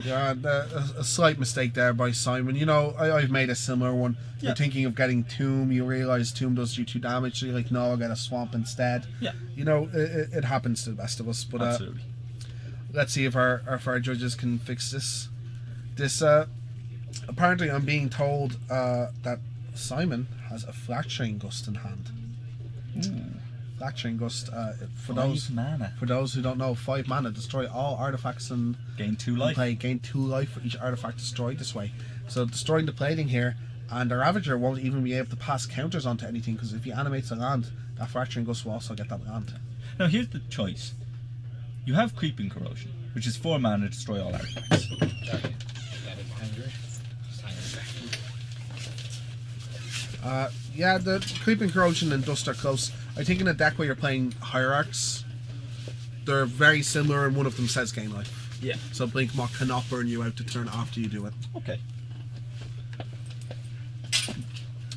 Yeah, a slight mistake there by Simon. You know, I've made a similar one. Yeah. You're thinking of getting Tomb, you realise Tomb does you 2 damage, so you're like, no, I'll get a Swamp instead. Yeah. You know, it happens to the best of us. But Absolutely. let's see if our judges can fix this. Apparently I'm being told that Simon has a Fracturing Gust in hand. Ooh. Fracturing Gust, for 5 mana. those who don't know, 5 mana, destroy all artifacts and Gain 2 life. play, gain 2 life for each artifact destroyed this way. So destroying the plating here, and the Ravager won't even be able to pass counters onto anything, because if he animates a land, that Fracturing Gust will also get that land. Now here's the choice. You have Creeping Corrosion, which is 4 mana to destroy all artifacts. Yeah, the Creeping Corrosion and Dust are close. I think in a deck where you're playing Hierarchs, they're very similar, and one of them says gain life. Yeah. So Blinkmoth cannot burn you out to turn after you do it. Okay.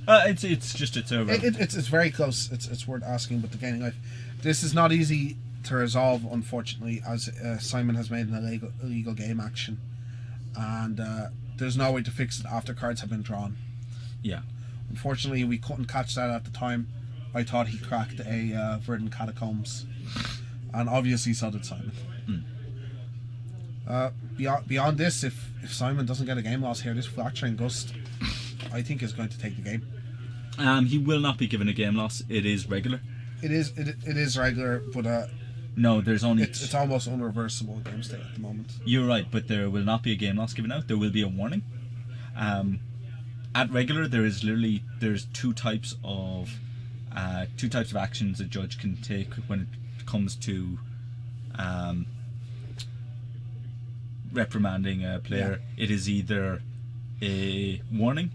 It's just it's over. It's very close. It's worth asking, but the gaining life. This is not easy to resolve, unfortunately, as Simon has made an illegal game action, and there's no way to fix it after cards have been drawn. Yeah. Unfortunately, we couldn't catch that at the time. I thought he cracked a Verdant Catacombs, and obviously so did Simon. Beyond this, if Simon doesn't get a game loss here, this Fracturing Gust, I think, is going to take the game. He will not be given a game loss. It is regular. It is regular, but no, there's only it's almost unreversible game state at the moment. You're right, but there will not be a game loss given out. There will be a warning. At regular, there's 2 types of actions a judge can take when it comes to reprimanding a player. Yeah. It is either a warning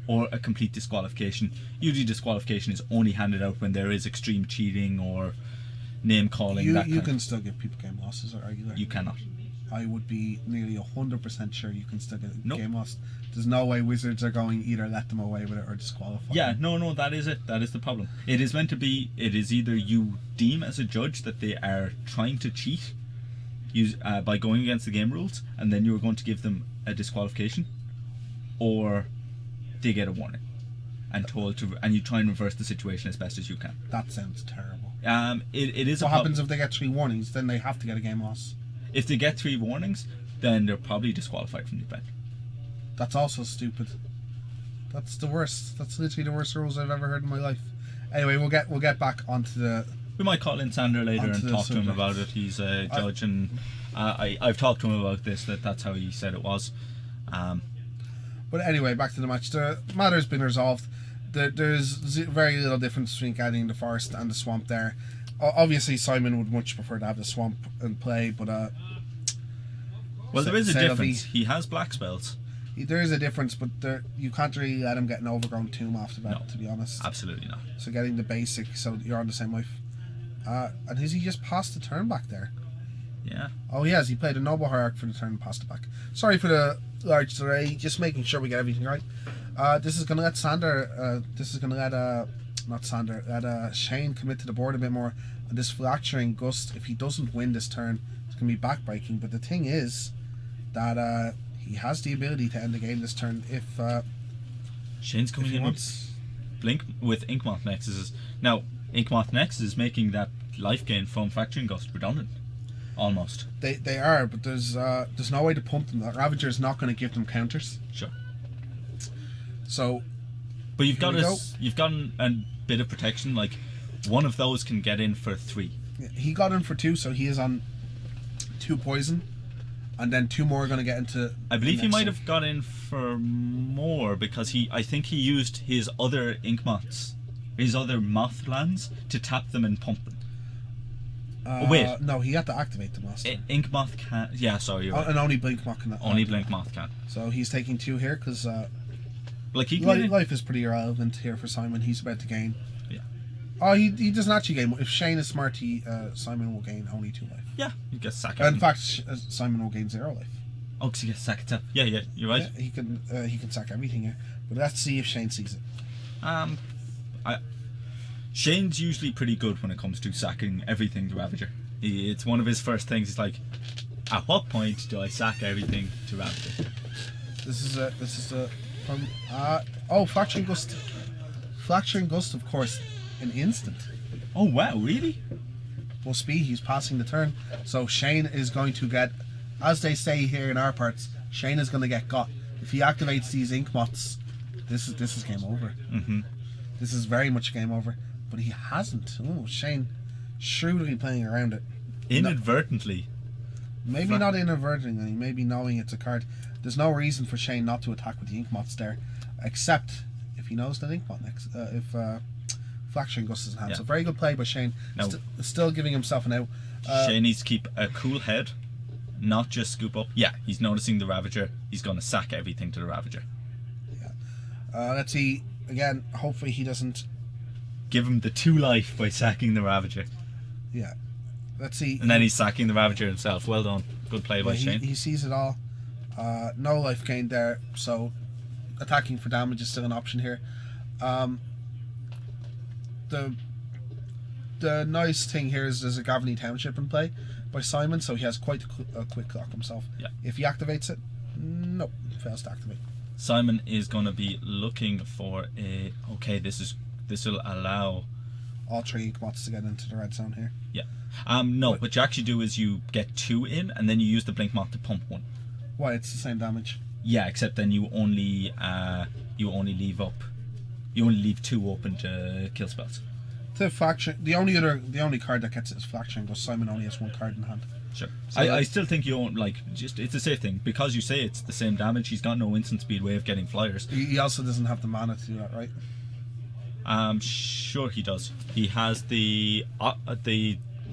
or a complete disqualification. Usually disqualification is only handed out when there is extreme cheating or name calling. You can still give people game losses at regular. You cannot. I would be nearly 100% sure you can still get a Nope. game loss. There's no way Wizards are going either let them away with it or disqualify Yeah, them. no, that is it. That is the problem. It is meant to be, it is either you deem as a judge that they are trying to cheat by going against the game rules, and then you're going to give them a disqualification, or they get a warning and and you try and reverse the situation as best as you can. That sounds terrible. It is. What happens if they get 3 warnings? Then they have to get a game loss. If they get 3 warnings, then they're probably disqualified from the event. That's also stupid. That's the worst. That's literally the worst rules I've ever heard in my life. Anyway, we'll get back onto the. We might call in Sander later and talk to him about it. He's a judge, and I've talked to him about this. That's how he said it was. But anyway, back to the match. The matter's been resolved. There's very little difference between getting the forest and the swamp there. Obviously, Simon would much prefer to have the swamp in play, but well, there is a difference. He has black spells. There is a difference, but you can't really let him get an overgrown tomb after that. No, to be honest, absolutely not. So getting the basic, so you're on the same life. And has he just passed the turn back there? Yeah. Oh, he has. He played a Noble Hierarch for the turn and passed it back. Sorry for the large delay. Just making sure we get everything right. This is going to let Sander. This is going to let not Sander. Let Shane commit to the board a bit more. And this Fracturing Gust, if he doesn't win this turn, it's going to be backbreaking. But the thing is that he has the ability to end the game this turn if Shane's coming in with Inkmoth Nexus. Now, Inkmoth Nexus is making that life gain from Fracturing Gust redundant. Almost. They are, but there's no way to pump them. That Ravager is not going to give them counters. Sure. So, but you've got a bit of protection. Like, one of those can get in for 3. He got in for 2, so he is on 2 poison, and then 2 more are going to get into. I believe he might have got in for more because I think he used his other Inkmoths, his other moth lands to tap them and pump them. Wait. No, he had to activate the master. Inkmoth can. Yeah, sorry, you're right. And only Blinkmoth can. Only Blinkmoth can. So he's taking 2 here because like life is pretty irrelevant here for Simon. He's about to gain. Yeah. Oh, he doesn't actually gain. If Shane is smart, Simon will gain only 2 life. Yeah, he gets sacked. In fact, Simon will gain 0 life. Oh, because he gets sacked up. Yeah, you're right. Yeah, he can sack everything here. But let's see if Shane sees it. Shane's usually pretty good when it comes to sacking everything to Ravager. It's one of his first things. He's like, At what point do I sack everything to Ravager? This is a Fracturing Gust. Fracturing Gust, of course, an instant. Oh wow, really? Well, speed, he's passing the turn. So Shane is going to get, as they say here in our parts, Shane is going to get got. If he activates these ink moths, this is game over. Mm-hmm. This is very much game over. But he hasn't. Oh, Shane shrewdly playing around it. Inadvertently. Maybe not inadvertently, maybe knowing it's a card. There's no reason for Shane not to attack with the ink moths there, except if he knows that ink moth next. If Fracturing Gust is in hand. Yeah. So very good play by Shane. No. Still giving himself an out. Shane needs to keep a cool head, not just scoop up. Yeah, he's noticing the Ravager. He's going to sack everything to the Ravager. Yeah. Let's see. Again, hopefully he doesn't. Give him the 2 life by sacking the Ravager. Yeah. Let's see. And then he's sacking the Ravager himself. Well done. Good play by Shane. He sees it all. No life gained there, so attacking for damage is still an option here. The nice thing here is there's a Gavany Township in play by Simon, so he has quite a quick clock himself. Yeah. If he activates it, nope, fails to activate. Simon is going to be looking for a. Okay, this will allow all 3 ink moths to get into the red zone here. Yeah. No, what you actually do is you get 2 in, and then you use the blink moth to pump 1. Why? It's the same damage. Yeah, except then you only leave 2 open to kill spells. The only card that gets it is Fracturing Gust. Simon only has 1 card in hand. Sure. So I still think you don't it's a safe thing because you say it's the same damage. He's got no instant speed way of getting flyers. He also doesn't have the mana to do that, right? Sure he does. He has the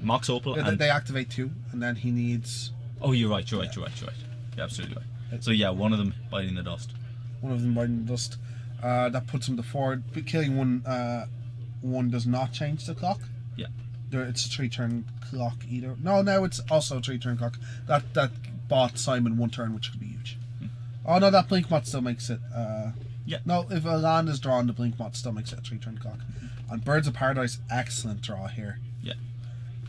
Mox Opal and they activate 2, and then he needs. Oh, you're right. You're absolutely right. So yeah, one of them biting the dust. One of them biting the dust. That puts him to 4. But killing one does not change the clock. Yeah. It's a 3-turn clock either. No, now it's also a 3-turn clock. That bought Simon 1 turn, which could be huge. Oh no, that blink mod still makes it. Yeah. No, if a land is drawn, the blink mod still makes it a 3-turn clock. And Birds of Paradise, excellent draw here. Yeah.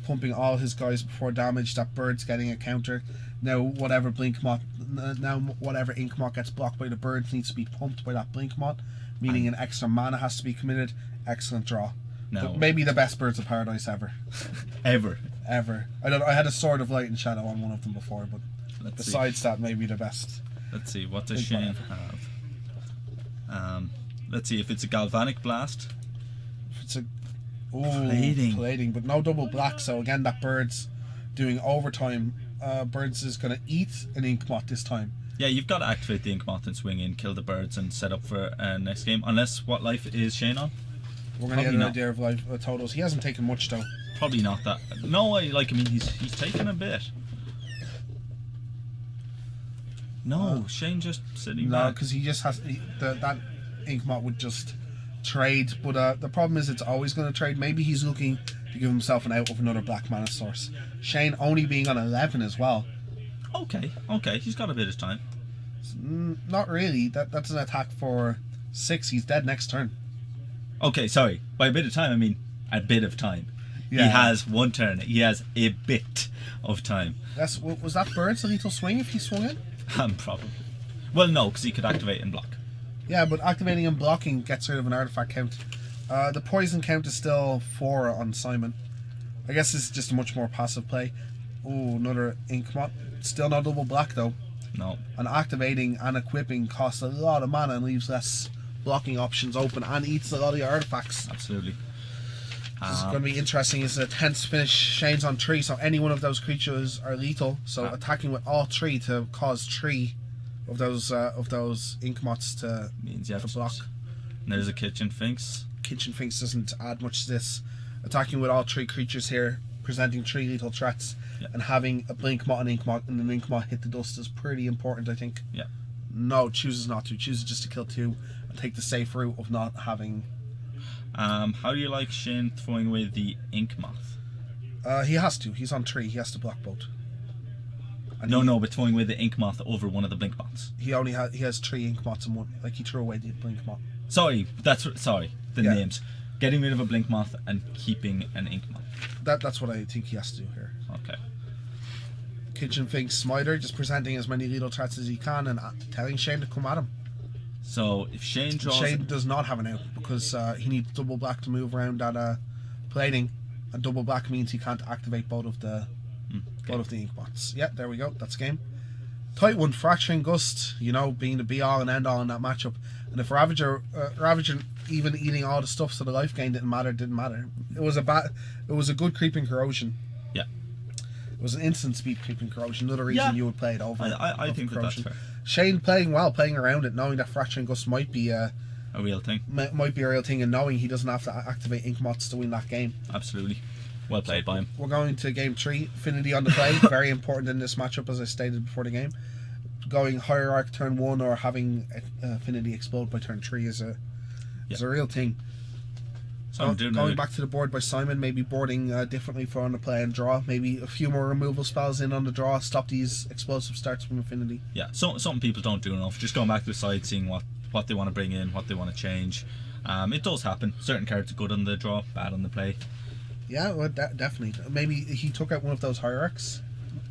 Pumping all his guys before damage. That bird's getting a counter. Now whatever ink mod gets blocked by the bird needs to be pumped by that blink mod, meaning an extra mana has to be committed. Excellent draw. No. Maybe the best Birds of Paradise ever. Ever. I had a Sword of Light and Shadow on one of them before, but besides that, maybe the best. Let's see, what does Shane have? Let's see if it's a Galvanic Blast. If it's a plating, but no double black. So again, that bird's doing overtime. Birds is gonna eat an ink moth this time. Yeah, you've got to activate the ink moth and swing in, kill the birds, and set up for next game. Unless, what life is Shane on? We're gonna get an idea of life totals. He hasn't taken much though. Probably not that. No, he's taken a bit. No, Shane just sitting back. No, because he just has that ink moth would just trade. But the problem is it's always going to trade. Maybe he's looking to give himself an out of another black mana source. Shane only being on 11 as well. Okay, he's got a bit of time. Not really. That's an attack for 6. He's dead next turn. Okay, sorry. By a bit of time, I mean a bit of time. Yeah. He has 1 turn. He has a bit of time. Was that Bird's a lethal swing if he swung in? Probably. Well, no, because he could activate and block. Yeah, but activating and blocking gets rid of an artifact count. The poison count is still 4 on Simon. I guess this is just a much more passive play. Oh, another ink mod. Still no double black though. No. And activating and equipping costs a lot of mana and leaves less blocking options open and eats a lot of your artifacts. Absolutely. This is going to be interesting. It's a tense finish. Shane's on 3, so any one of those creatures are lethal. So attacking with all 3 to cause 3 of those ink moths to block. And there's a Kitchen Finks. Kitchen Finks doesn't add much to this. Attacking with all 3 creatures here, presenting 3 lethal threats, and having a blink moth and an ink moth hit the dust is pretty important, I think. Yeah. No, chooses not to. Chooses just to kill 2 and take the safe route of not having. How do you like Shane throwing away the ink moth? He has to. He's on 3. He has to block both. And but throwing away the ink moth over one of the blink moths. He has 3 ink moths in one. Like he threw away the blink moth. Sorry, names. Getting rid of a blink moth and keeping an ink moth. That's what I think he has to do here. Okay. Kitchen Fig Smiter, just presenting as many lethal threats as he can and telling Shane to come at him. So if Shane draws, Shane does not have an out because he needs double black to move around that plating, and double black means he can't activate both of the ink bots. Yeah, there we go. That's game. Tight one, Fracturing Gust. You know, being the be all and end all in that matchup. And if Ravager even eating all the stuff, so the life gain didn't matter. It was a good creeping corrosion. Yeah. It was an instant speed creeping corrosion. Another reason you would play it over. I think that's fair. Shane playing around it, knowing that Fracturing Gust might be a real thing. Might be a real thing, and knowing he doesn't have to activate ink mods to win that game. Absolutely. Well played by him. We're going to game 3. Affinity on the play. Very important in this matchup, as I stated before the game. Going Hierarch turn 1 or having Affinity explode by turn 3 is a real thing. So going back to the board by Simon, maybe boarding differently for on the play and draw. Maybe a few more removal spells in on the draw. Stop these explosive starts from Affinity. Yeah, so some people don't do enough. Just going back to the side, seeing what they want to bring in, what they want to change. It does happen. Certain cards are good on the draw, bad on the play. Yeah, well, definitely. Maybe he took out one of those Hierarchs.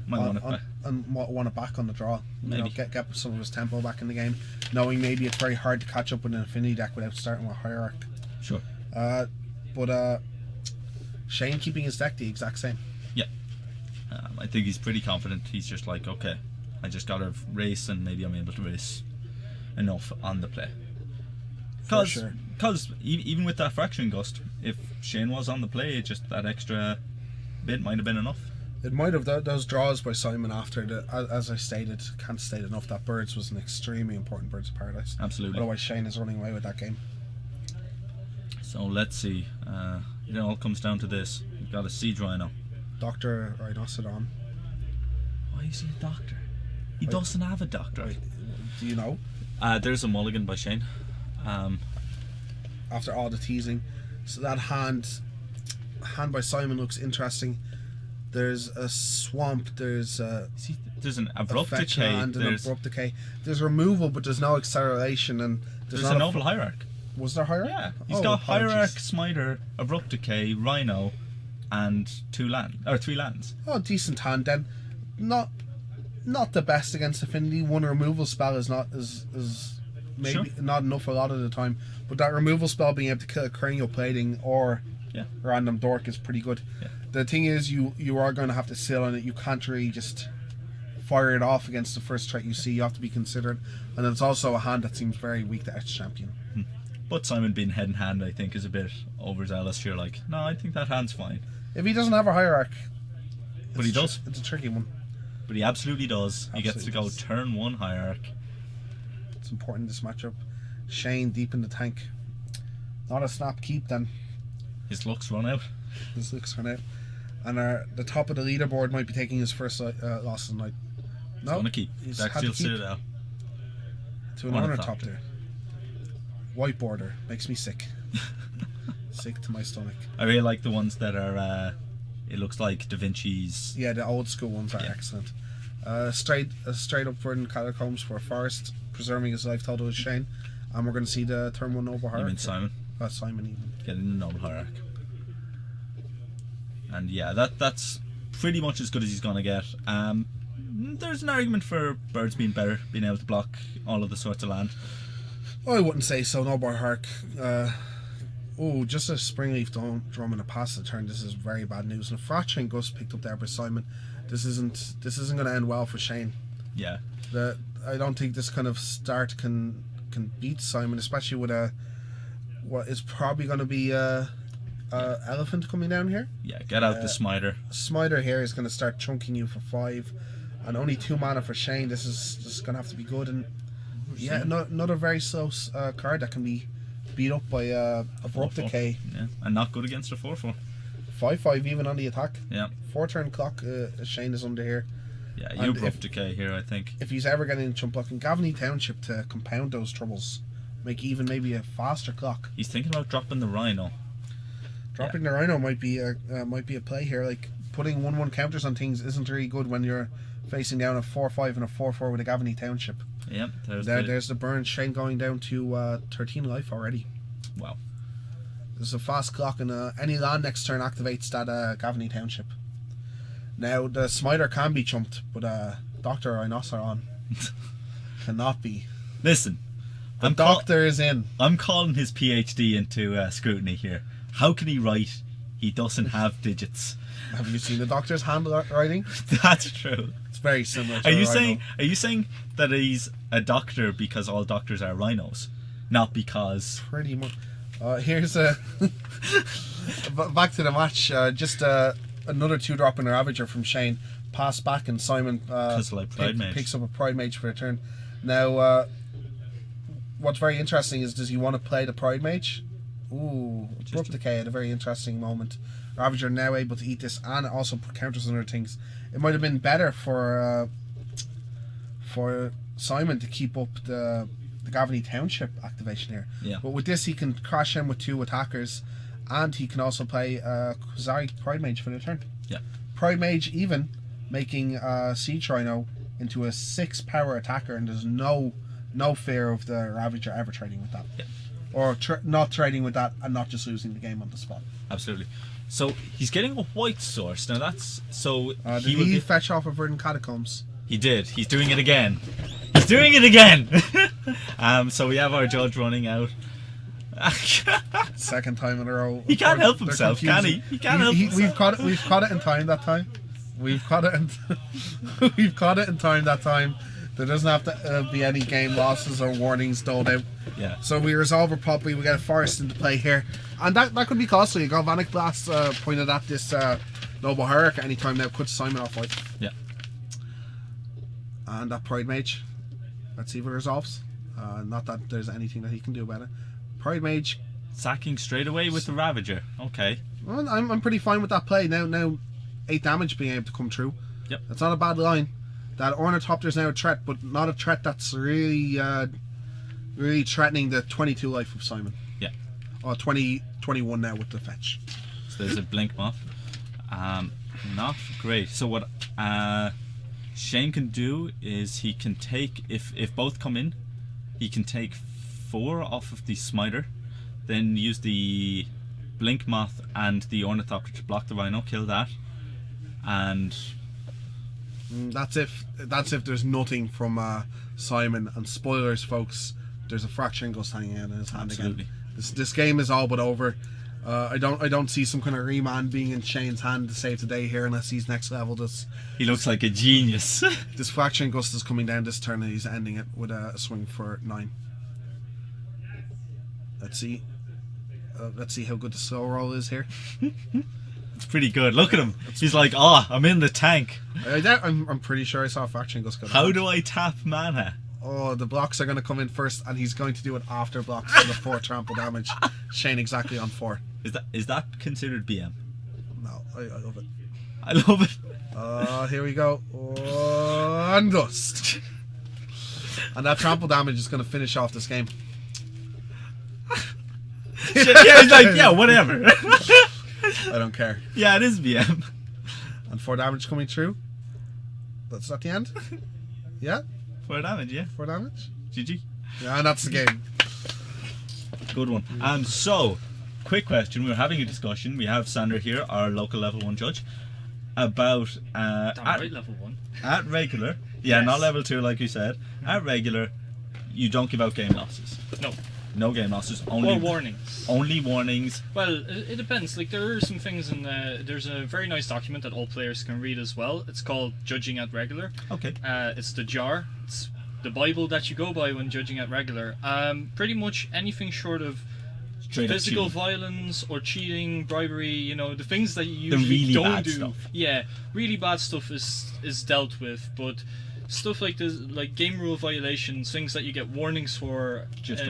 Might want it back. And want it back on the draw. Maybe. You know, get some of his tempo back in the game, knowing maybe it's very hard to catch up with an Affinity deck without starting with Hierarch. Sure. But Shane keeping his deck the exact same. Yeah. I think he's pretty confident. He's just like, okay, I just got to race, and maybe I'm able to race enough on the play. Because even with that Fracturing Gust, if Shane was on the play, just that extra bit might have been enough. It might have. Those draws by Simon after, as I stated, can't state enough, that Birds was an extremely important Birds of Paradise. Absolutely. Otherwise Shane is running away with that game. So let's see. It all comes down to this. You've got a Siege Rhino. Dr. Rhinocedon. Why is he a doctor? He doesn't have a doctor. Wait, do you know? There's a mulligan by Shane. After all the teasing. So that hand by Simon looks interesting. There's a swamp, there's an abrupt decay. There's removal, but there's no acceleration, and there's a noble Hierarch. Was there Hierarch? Yeah, he's got Hierarch, Smiter, abrupt decay, Rhino, and 3 lands. Oh, decent hand then. Not the best against Affinity. One removal spell is maybe not enough a lot of the time, but that removal spell being able to kill a cranial plating or random dork is pretty good. Yeah. The thing is, you are going to have to sit on it. You can't really just fire it off against the first threat you see. You have to be considerate, and it's also a hand that seems very weak to Edge Champion. But Simon being head in hand, I think, is a bit overzealous. You're like, no, I think that hand's fine. If he doesn't have a Hierarch, but he does. It's a tricky one. But he absolutely does. He gets to go turn 1 Hierarch. It's important in this matchup. Shane deep in the tank. Not a snap keep then. His luck's run out. And the top of the leaderboard might be taking his first loss of the night. No, he's going to keep. He's Back had to to keep Citadel. To another top there. White border makes me sick. Sick to my stomach. I really like the ones that are it looks like Da Vinci's. Yeah, the old school ones are excellent. Straight up Verdant Catacombs for Forest, preserving his life total with Shane. And we're going to see the turn 1 Noble Hierarch. You mean Simon? Simon even. Getting the Noble Hierarch. And yeah, that's pretty much as good as he's going to get. There's an argument for Birds being better, being able to block all of the sorts of land. I wouldn't say so. Noble Hierarch. Just a Springleaf drum in a pass the turn. This is very bad news. And a Fracturing Gust picked up there by Simon. This isn't going to end well for Shane. Yeah. I don't think this kind of start can beat Simon, especially with what is probably going to be Elephant coming down here. Yeah, get out the Smiter. Smiter here is going to start chunking you for 5, and only 2 mana for Shane. This is going to have to be good, and another very slow card that can be beat up by Abrupt Decay. Yeah, and not good against a 4/4. 5/5 even on the attack. Yeah. 4 turn clock. Shane is under here. Yeah, you Abrupt Decay here, I think. If he's ever getting chump blocking, Gavney Township to compound those troubles, make even maybe a faster clock. He's thinking about dropping the Rhino. Dropping the Rhino might be a play here. Like putting 1/1 counters on things isn't really good when you're facing down a 4/5 and a 4/4 with a Gavney Township. Yep, there's the burn. Shane going down to 13 life already. Wow. There's a fast clock, and any land next turn activates that Gavney Township. Now the Smiter can be chumped, but Dr. Rhinoceron cannot be. Listen, The doctor is in. I'm calling his PhD into scrutiny here. How can he write? He doesn't have digits. Have you seen the doctor's handwriting? That's true. It's very similar to Are a you rhino. saying that he's a doctor because all doctors are rhinos, not because? Pretty much. Here's a back to the match. Just another 2-drop in the Ravager from Shane. Pass back and Simon picks up a Pride Mage for a turn. Now, what's very interesting is, does he want to play the Pride Mage? Ooh, Abrupt Decay at a very interesting moment. Ravager now able to eat this and also put counters on other things. It might have been better for Simon to keep up the Gavany Township activation here. Yeah. But with this, he can crash in with 2 attackers, and he can also play Kuzari Pride Mage for the turn. Yeah. Pride Mage even making Siege Rhino into a 6-power attacker, and there's no fear of the Ravager ever trading with that. Yeah. Or not trading with that and not just losing the game on the spot. Absolutely. So he's getting a white source. Now that's so. Did he fetch off a Verdant Catacombs? He did. He's doing it again. So we have our judge running out. Second time in a row. He can't help himself, can he? He can't help himself. We've caught it in time that time. We've caught it in time that time. There doesn't have to be any game losses or warnings doled out. Yeah. So we resolve it properly. We get a forest into play here, and that could be costly. Galvanic Blast pointed at this Noble Hierarch at any time now. Puts Simon off white. Yeah. And that Pride Mage. Let's see if it resolves. Not that there's anything that he can do about it. Pride Mage sacking straight away with the Ravager. Okay. Well, I'm pretty fine with that play now. 8 damage being able to come through. Yep. That's not a bad line. That Ornithopter is now a threat, but not a threat that's really threatening the 22 life of Simon. Yeah. Or 21 now with the fetch. So there's a Blink Moth. Not great. So what Shane can do is he can take, if both come in, he can take 4 off of the Smiter, then use the Blink Moth and the Ornithopter to block the Rhino, kill that, and that's if there's nothing from Simon. And spoilers, folks, there's a Fracturing Gust hanging out in his hand. Absolutely. Again. This game is all but over. I don't see some kind of remand being in Shane's hand to save the day here unless he's next level. He looks like a genius. This Fracturing Gust is coming down this turn and he's ending it with a swing for 9. Let's see how good the slow roll is here. It's pretty good. Look at him. He's like, I'm in the tank. I'm pretty sure I saw Fracturing Gust go down. How do I tap mana? Oh, the blocks are going to come in first, and he's going to do it after blocks for the 4 trample damage. Shane exactly on 4. Is that considered BM? No, I love it. I love it. Here we go. And dust. And that trample damage is going to finish off this game. Yeah, he's like, yeah, whatever. I don't care. Yeah, it is BM. And 4 damage coming through. That's at the end. Yeah. 4 damage, yeah. 4 damage. GG. Yeah, and that's the game. Good one. So, quick question. We were having a discussion. We have Sander here, our local level 1 judge, about level 1. At regular. Yeah, yes. Not level 2 like you said. At regular, you don't give out game losses. No. No game losses. Only warnings. Only warnings. Well, it depends. Like, there are some things in there's a very nice document that all players can read as well. It's called Judging at Regular. Okay. It's the jar. It's the Bible that you go by when judging at regular. Pretty much anything short of physical violence or cheating, bribery, the things that you usually really don't bad do. Stuff. Yeah, really bad stuff is dealt with, but stuff like this, like game rule violations, things that you get warnings for, just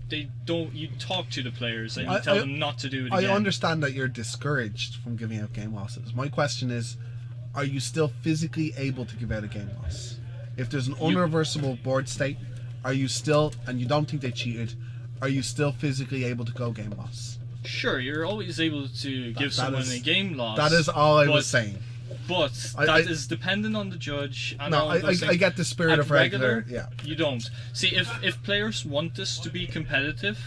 they don't. You talk to the players and you tell them not to do it again. I understand that you're discouraged from giving out game losses. My question is, are you still physically able to give out a game loss? If there's an unreversible board state, are you still, and you don't think they cheated, are you still physically able to go game loss? Sure, you're always able to give someone a game loss. That is all I was saying. But that is dependent on the judge. And I get the spirit of regular. Yeah, you don't. See, if players want this to be competitive,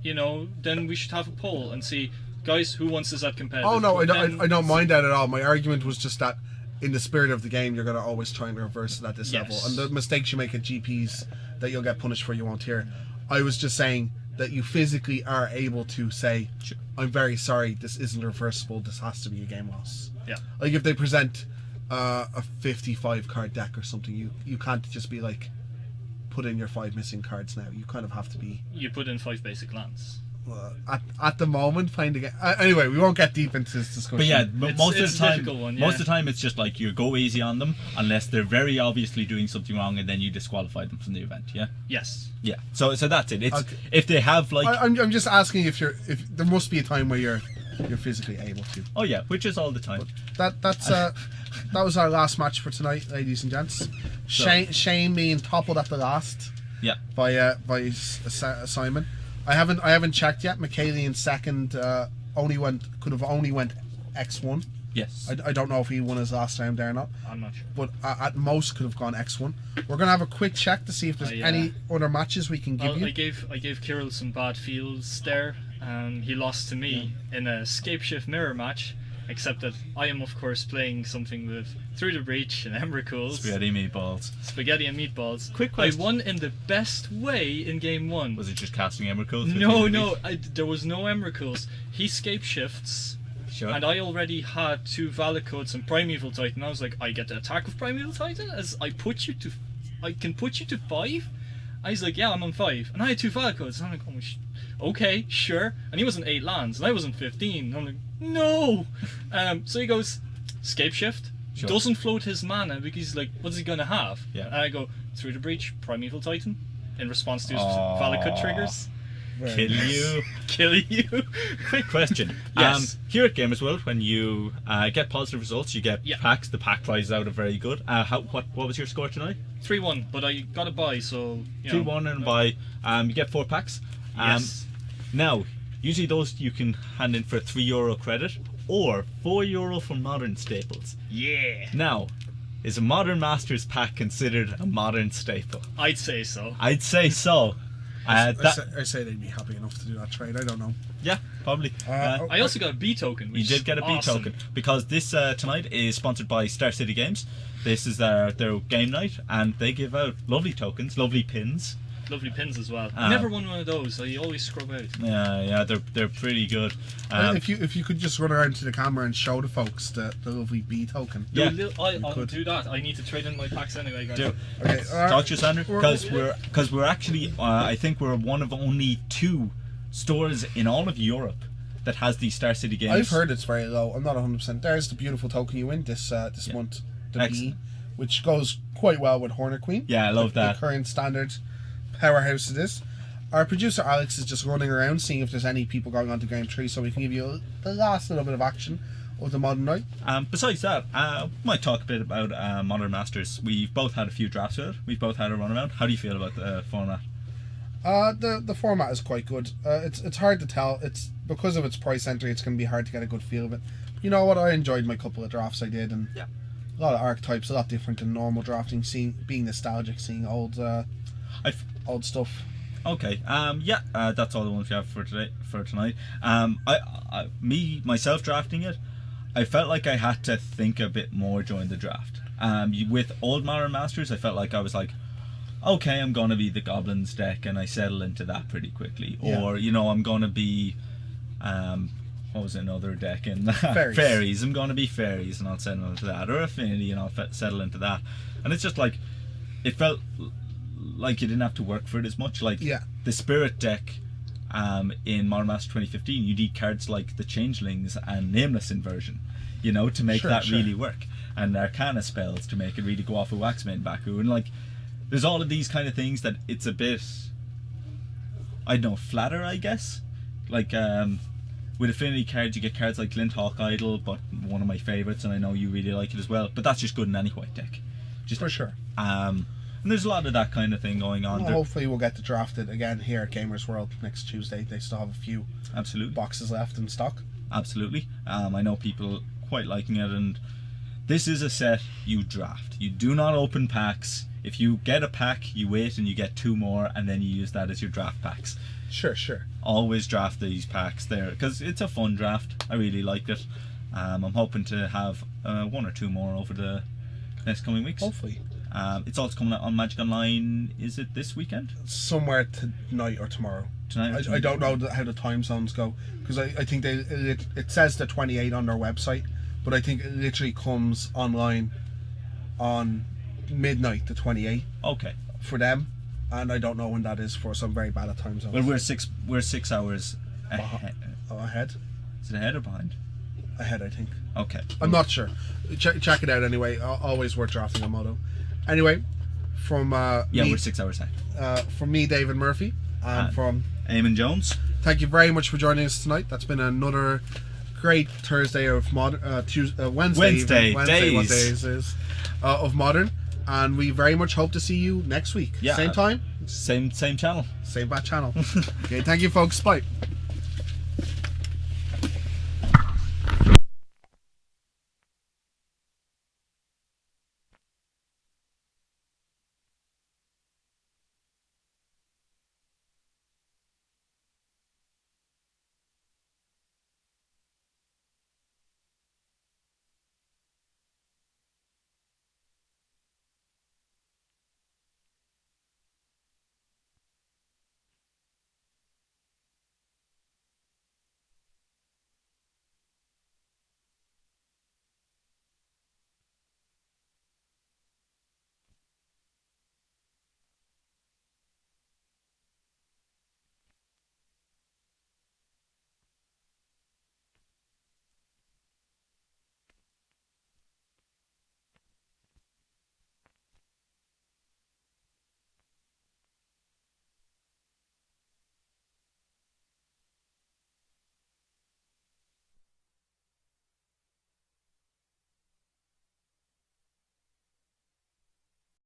then we should have a poll and see, guys, who wants this at competitive? Oh no, I Then- don't mind that at all. My argument was just that in the spirit of the game, you're going to always try and reverse it at this level. And the mistakes you make at GPs that you'll get punished for, you won't hear. I was just saying that you physically are able to say, I'm very sorry, this isn't reversible, this has to be a game loss. Yeah. Like if they present a 55 card deck or something, you can't just be like, put in your 5 missing cards now. You kind of have to be... You put in 5 basic lands. At the moment, finding it. Anyway, we won't get deep into this discussion. But yeah, most it's of the a time, difficult one, most of yeah. the time, it's just like you go easy on them unless they're very obviously doing something wrong, and then you disqualify them from the event. Yeah, Yes. yeah. So that's it. It's Okay. if they have like, I'm just asking if there must be a time where you're physically able to. oh yeah, which is all the time. That was our last match for tonight, ladies and gents. Shane being toppled at the last. Yeah. By Simon. I haven't checked yet. McKaylee in second could have only went X1. Yes. I don't know if he won his last round there or not. I'm not sure. But at most could have gone X1. We're gonna have a quick check to see if there's any other matches we can give Well, you. I gave Kirill some bad feels there. He lost to me in a Scape Shift mirror match, except that I am of course playing something with Through the Breach and Emrakul's. Spaghetti meatballs. Spaghetti and meatballs. Quick I question. won in the best way in game 1. Was it just casting Emrakul? No, there was no Emrakul's. He Scape Shifts. Sure. And I already had 2 Valid Codes and Primeval Titan. I was like, I get to attack with Primeval Titan as I can put you to 5. And he's like, yeah, I'm on 5. And I had 2 Valid Codes. And I'm like, okay, sure. And he was on 8 lands, and I was on 15. And I'm like, no. So he goes, Scape Shift. Sure. Doesn't float his mana because he's like, what's he gonna have? Yeah. And I go, Through the Breach, Primeval Titan, in response to his Aww. Valid Code triggers. Kill you. Kill you. Quick question. Yes. Here at Gamersworld, when you get positive results, you get Yeah. packs. The pack prizes out are very good. What was your score tonight? 3-1, but I got a buy, so you know. 2-1 and by you get 4 packs. Yes. Now, usually those you can hand in for a €3 credit or €4 for modern staples. Yeah. Now, is a Modern Masters pack considered a modern staple? I'd say so. I'd say so. I say they'd be happy enough to do that trade. I don't know. Yeah, probably. I also got a B token. Which You did get a B awesome. token because this tonight is sponsored by Star City Games. This is their game night, and they give out lovely tokens, lovely pins. Lovely pins as well. I never won one of those. I always scrub out. Yeah, they're pretty good. If you could just run around to the camera and show the folks the lovely B token. Yeah. I'll could. do that. I need to trade in my packs anyway, guys. Do. Okay, Talk to you, Sandra, because we're actually I think we're one of only 2 stores in all of Europe that has these Star City Games. I've heard it's very low. I'm not 100%. There's the beautiful token you win this month, the Excellent. B, which goes quite well with Hornet Queen. Yeah, I love that. The current standard powerhouse it is. Our producer Alex is just running around seeing if there's any people going on to Game 3 so we can give you the last little bit of action of the modern night. Besides that, we might talk a bit about Modern Masters. We've both had a few drafts with it. We've both had a run around. How do you feel about the format? The format is quite good. It's hard to tell. It's because of its price entry. It's going to be hard to get a good feel of it. You know what? I enjoyed my couple of drafts I did, and Yeah. a lot of archetypes, a lot different than normal drafting. Being nostalgic, seeing old stuff. Okay. That's all the ones we have for tonight. Myself drafting it, I felt like I had to think a bit more during the draft. With old Modern Masters, I felt like I was like, okay, I'm gonna be the Goblins deck, and I settle into that pretty quickly. Yeah. Or I'm gonna be, what was another deck in that? Fairies. Fairies. I'm gonna be fairies, and I'll settle into that. Or Affinity, and I'll settle into that. And it's just like, it felt like you didn't have to work for it as much. Like the Spirit deck in Modern Master 2015, you need cards like the Changelings and Nameless Inversion, to make that really work, and Arcana spells to make it really go off of Waxmane Baku, and like there's all of these kind of things that it's a bit, I don't know, flatter, I guess. Like with Affinity cards you get cards like Glinthawk Idol, but one of my favourites, and I know you really like it as well, but that's just good in any white deck. Just For sure. And there's a lot of that kind of thing going on. Well, hopefully we'll get to draft it again here at Gamersworld next Tuesday. They still have a few Absolutely. boxes left in stock. Absolutely. I know people quite liking it, and this is a set you draft. You do not open packs. If you get a pack, you wait and you get 2 more, and then you use that as your draft packs. Sure. Always draft these packs there because it's a fun draft. I really like it. I'm hoping to have one or two more over the next coming weeks. Hopefully. It's also coming out on Magic Online. Is it this weekend? Somewhere tonight or tomorrow. Tonight. I don't know how the time zones go because I think it says the 28 on their website, but I think it literally comes online on midnight the 28 Okay. for them, and I don't know when that is for. So I'm very bad at time zones. Well, we're 6 hours ahead. Ahead. Is it ahead or behind? Ahead, I think. Okay. I'm not sure. Check it out anyway. Always worth drafting a moto. Anyway, from me, we're 6 hours ahead. from me, David Murphy, and from Eamon Jones. thank you very much for joining us tonight. That's been another great Thursday of modern. Wednesday. What day is of modern, and we very much hope to see you next week. Yeah. Same time, Same channel. same bad channel. Okay, thank you, folks. Bye.